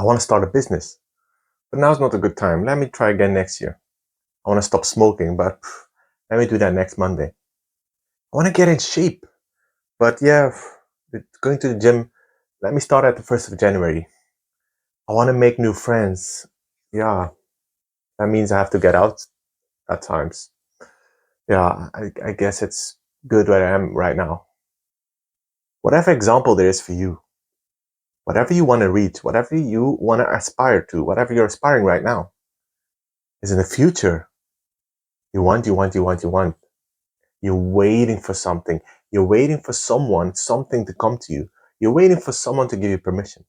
I want to start a business, but now's not a good time. Let me try again next year. I want to stop smoking, but let me do that next Monday. I want to get in shape, but going to the gym, let me start at the 1st of January. I want to make new friends. Yeah, that means I have to get out at times. Yeah, I guess it's good where I am right now. Whatever example there is for you, whatever you want to reach, whatever you want to aspire to, whatever you're aspiring right now, is in the future. You want. You're waiting for something. You're waiting for something to come to you. You're waiting for someone to give you permission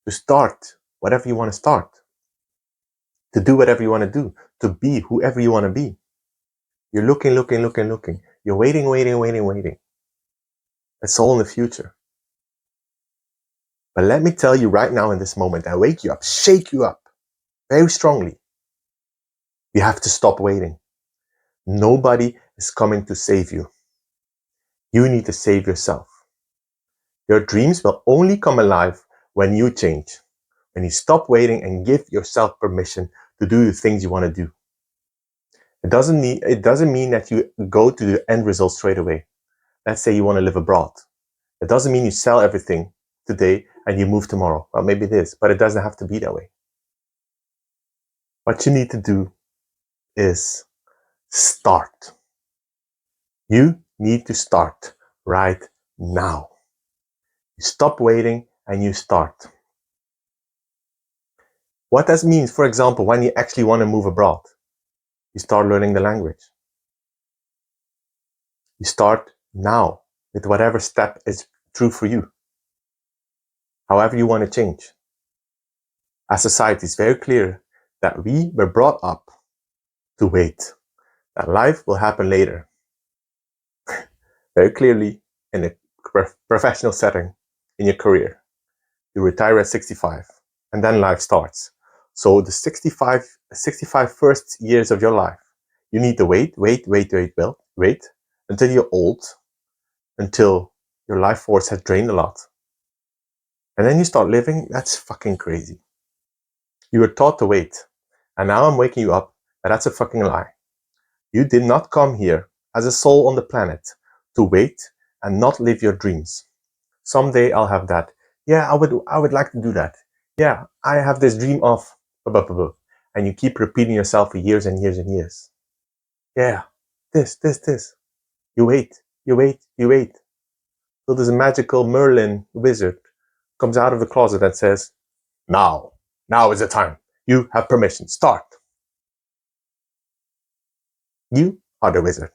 to start whatever you want to start, to do whatever you want to do, to be whoever you want to be. You're looking. You're waiting. It's all in the future. But let me tell you right now in this moment, I wake you up, shake you up very strongly. You have to stop waiting. Nobody is coming to save you. You need to save yourself. Your dreams will only come alive when you change, when you stop waiting and give yourself permission to do the things you want to do. It doesn't mean that you go to the end result straight away. Let's say you want to live abroad. It doesn't mean you sell everything today and you move tomorrow. Well, maybe it is, but it doesn't have to be that way. What you need to do is start. You need to start right now. You stop waiting and you start. What that means, for example, when you actually want to move abroad, you start learning the language. You start now with whatever step is true for you. However you want to change. As society, it's very clear that we were brought up to wait, that life will happen later. Very clearly in a professional setting, in your career. You retire at 65 and then life starts. So the 65 first years of your life, you need to wait until you're old, until your life force has drained a lot. And then you start living. That's fucking crazy. You were taught to wait. And now I'm waking you up that that's a fucking lie. You did not come here as a soul on the planet to wait and not live your dreams. Someday I'll have that. Yeah, I would like to do that. Yeah, I have this dream of blah, blah, blah. And you keep repeating yourself for years and years and years. Yeah, this. You wait. So there's a magical Merlin wizard comes out of the closet and says, now is the time. You have permission. Start. You are the wizard.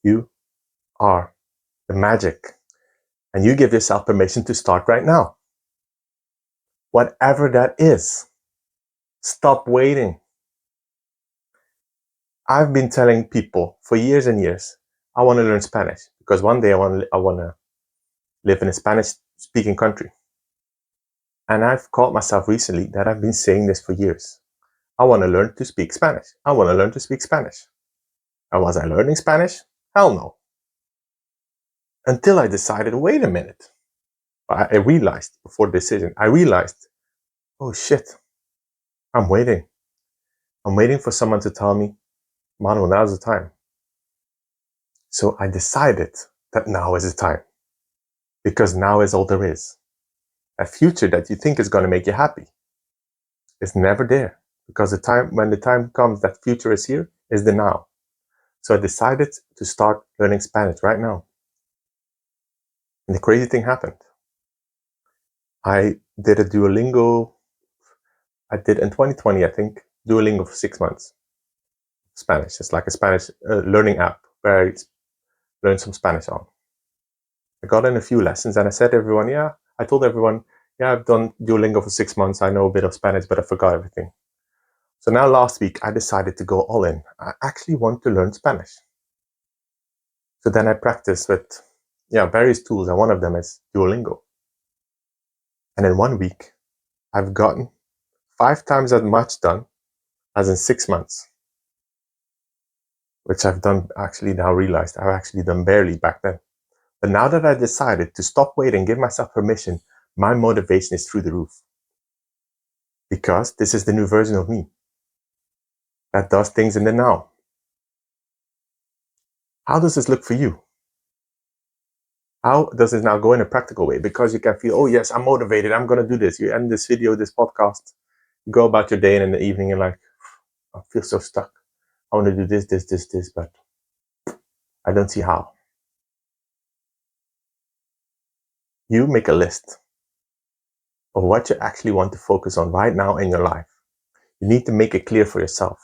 You are the magic. And you give yourself permission to start right now. Whatever that is. Stop waiting. I've been telling people for years and years, I want to learn Spanish because one day I want to live in a Spanish-speaking country. And I've caught myself recently that I've been saying this for years. I want to learn to speak Spanish. I want to learn to speak Spanish. And was I learning Spanish? Hell no. Until I decided, wait a minute. I realized before the decision, oh shit, I'm waiting. I'm waiting for someone to tell me, Manu, now's the time. So I decided that now is the time. Because now is all there is. A future that you think is going to make you happy is never there. Because when the time comes that future is here, is the now. So I decided to start learning Spanish right now. And the crazy thing happened. I did a Duolingo. I did in 2020, I think, Duolingo for 6 months. Spanish. It's like a Spanish learning app where I learned some Spanish on. I got in a few lessons and I told everyone, I've done Duolingo for 6 months. I know a bit of Spanish, but I forgot everything. So now last week, I decided to go all in. I actually want to learn Spanish. So then I practiced with various tools, and one of them is Duolingo. And in 1 week, I've gotten 5 times as much done as in 6 months. Which I've done, actually now realized, I've actually done barely back then. But now that I decided to stop waiting, give myself permission, my motivation is through the roof. because this is the new version of me that does things in the now. How does this look for you? How does it now go in a practical way? Because you can feel, oh yes, I'm motivated, I'm going to do this. You end this video, this podcast, you go about your day, and in the evening you're like, I feel so stuck. I want to do this, but I don't see how. You make a list of what you actually want to focus on right now in your life. You need to make it clear for yourself.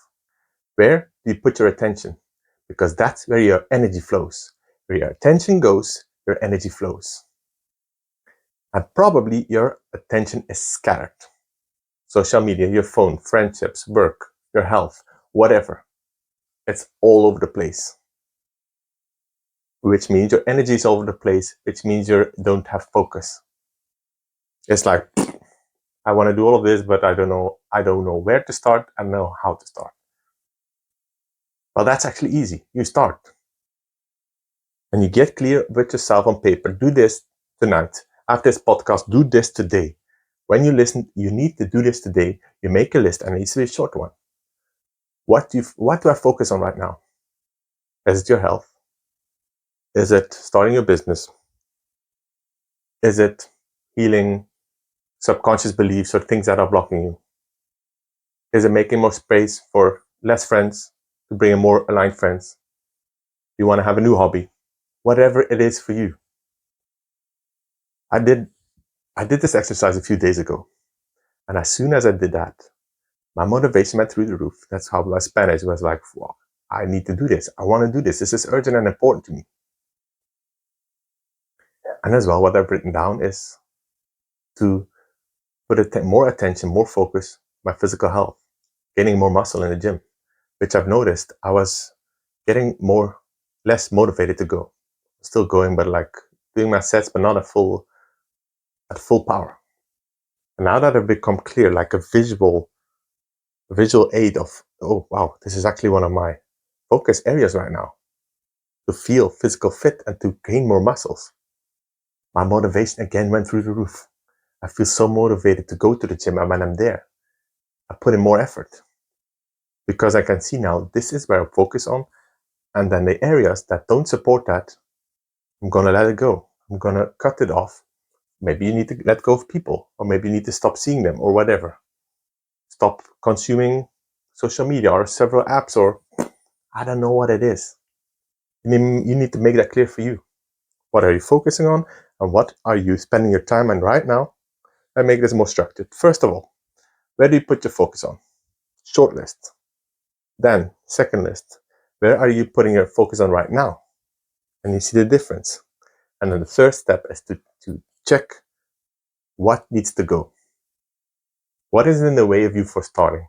Where do you put your attention? Because that's where your energy flows. Where your attention goes, your energy flows. And probably your attention is scattered. Social media, your phone, friendships, work, your health, whatever. It's all over the place. Which means your energy is all over the place, which means you don't have focus. It's like, I want to do all of this, but I don't know where to start and know how to start. Well, that's actually easy. You start. And you get clear with yourself on paper. Do this tonight. After this podcast, do this today. When you listen, you need to do this today. You make a list, and it's a short one. What do I focus on right now? Is it your health? Is it starting your business? Is it healing subconscious beliefs or things that are blocking you? Is it making more space for less friends to bring in more aligned friends? You want to have a new hobby? Whatever it is for you. I did this exercise a few days ago, and as soon as I did that, my motivation went through the roof. That's how my Spanish was like, wow, I need to do this. I want to do this. This is urgent and important to me. And as well, what I've written down is to put more attention, more focus, my physical health, getting more muscle in the gym, which I've noticed I was getting less motivated to go. Still going, but like doing my sets, but not at full power. And now that I've become clear, like a visual aid of, oh wow, this is actually one of my focus areas right now, to feel physical fit and to gain more muscles. My motivation again went through the roof. I feel so motivated to go to the gym, and when I'm there, I put in more effort because I can see now this is where I focus on, and then the areas that don't support that, I'm going to let it go. I'm going to cut it off. Maybe you need to let go of people, or maybe you need to stop seeing them, or whatever. Stop consuming social media or several apps, or I don't know what it is. You need to make that clear for you. What are you focusing on, and what are you spending your time on right now? And make this more structured. First of all, where do you put your focus on? Short list. Then, second list, where are you putting your focus on right now? And you see the difference. And then the third step is to check what needs to go. What is in the way of you for starting?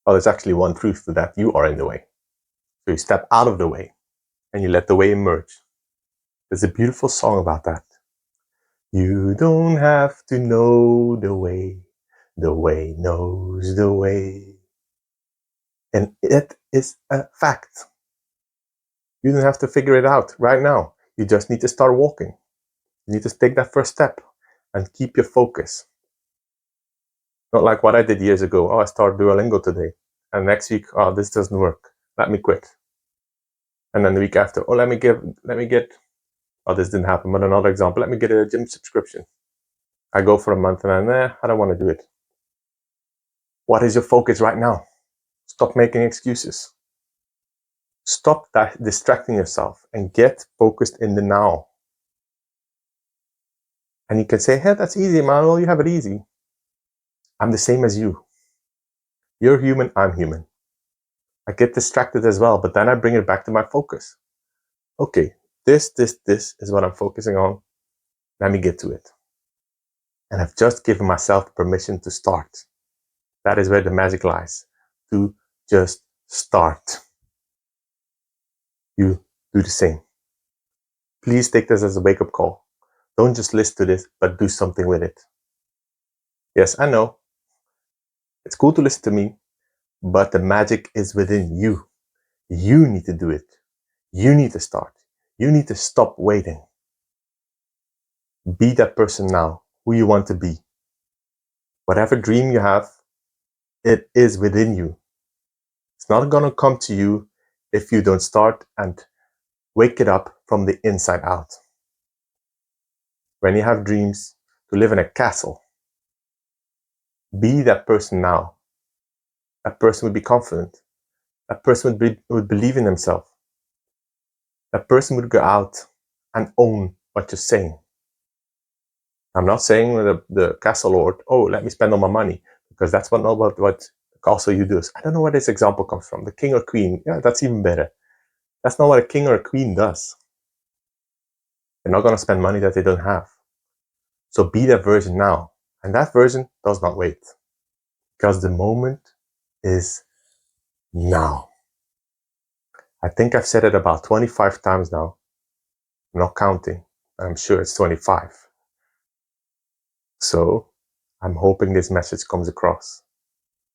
Well, there's actually one truth to that: you are in the way. So you step out of the way and you let the way emerge. There's a beautiful song about that. You don't have to know the way knows the way. And it is a fact. You don't have to figure it out right now. You just need to start walking. You need to take that first step and keep your focus. Not like what I did years ago. Oh, I started Duolingo today. And next week, oh, this doesn't work. Let me quit. And then the week after, oh, let me get, oh, this didn't happen, but another example, let me get a gym subscription. I go for a month and then, I don't want to do it. What is your focus right now? Stop making excuses. Stop distracting yourself and get focused in the now. And you can say, hey, that's easy, Manuel, you have it easy. I'm the same as you. You're human, I'm human. I get distracted as well, but then I bring it back to my focus. Okay, this is what I'm focusing on. Let me get to it. And I've just given myself permission to start. That is where the magic lies. To just start. You do the same. Please take this as a wake-up call. Don't just listen to this, but do something with it. Yes, I know. It's cool to listen to me, but the magic is within you. You need to do it. You need to start. You need to stop waiting. Be that person now, who you want to be. Whatever dream you have, it is within you. It's not going to come to you if you don't start and wake it up from the inside out. When you have dreams to live in a castle, be that person now. That person would be confident. That person would believe in himself. That person would go out and own what you're saying. I'm not saying the castle lord, oh, let me spend all my money, because that's not what the castle you do. I don't know where this example comes from. The king or queen, yeah, that's even better. That's not what a king or a queen does. They're not going to spend money that they don't have. So be that version now. And that version does not wait. Because the moment is now. I think I've said it about 25 times now. I'm not counting, but I'm sure it's 25. So I'm hoping this message comes across.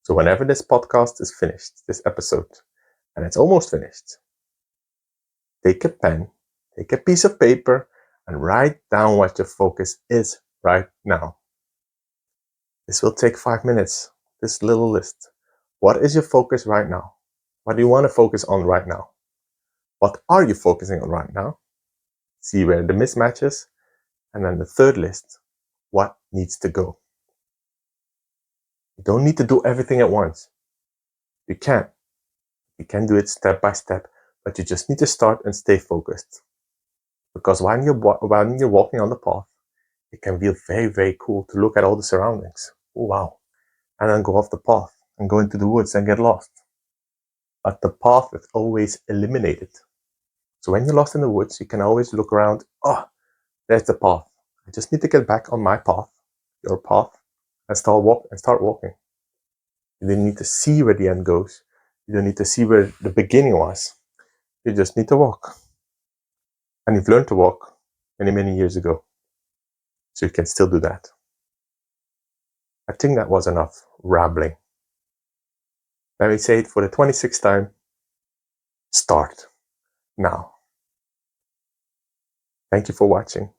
So whenever this podcast is finished, this episode, and it's almost finished, take a pen, take a piece of paper, and write down what your focus is right now. This will take 5 minutes, this little list. What is your focus right now? What do you want to focus on right now? What are you focusing on right now? See where the mismatch is. And then the third list, what needs to go? You don't need to do everything at once. You can. You can do it step by step, but you just need to start and stay focused. Because when you're walking on the path, it can feel very, very cool to look at all the surroundings. Oh, wow. And then go off the path and go into the woods and get lost. But the path is always eliminated. So when you're lost in the woods, you can always look around. Oh, there's the path. I just need to get back on my path, your path, and start walking. You don't need to see where the end goes. You don't need to see where the beginning was. You just need to walk. And you've learned to walk many, many years ago. So you can still do that. I think that was enough rambling. Let me say it for the 26th time. Start now. Thank you for watching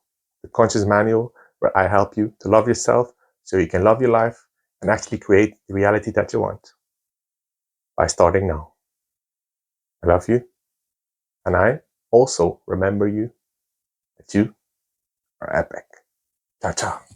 the Conscious Manual, where I help you to love yourself so you can love your life and actually create the reality that you want by starting now. I love you, and I also remember you that you are epic. Ciao, ciao.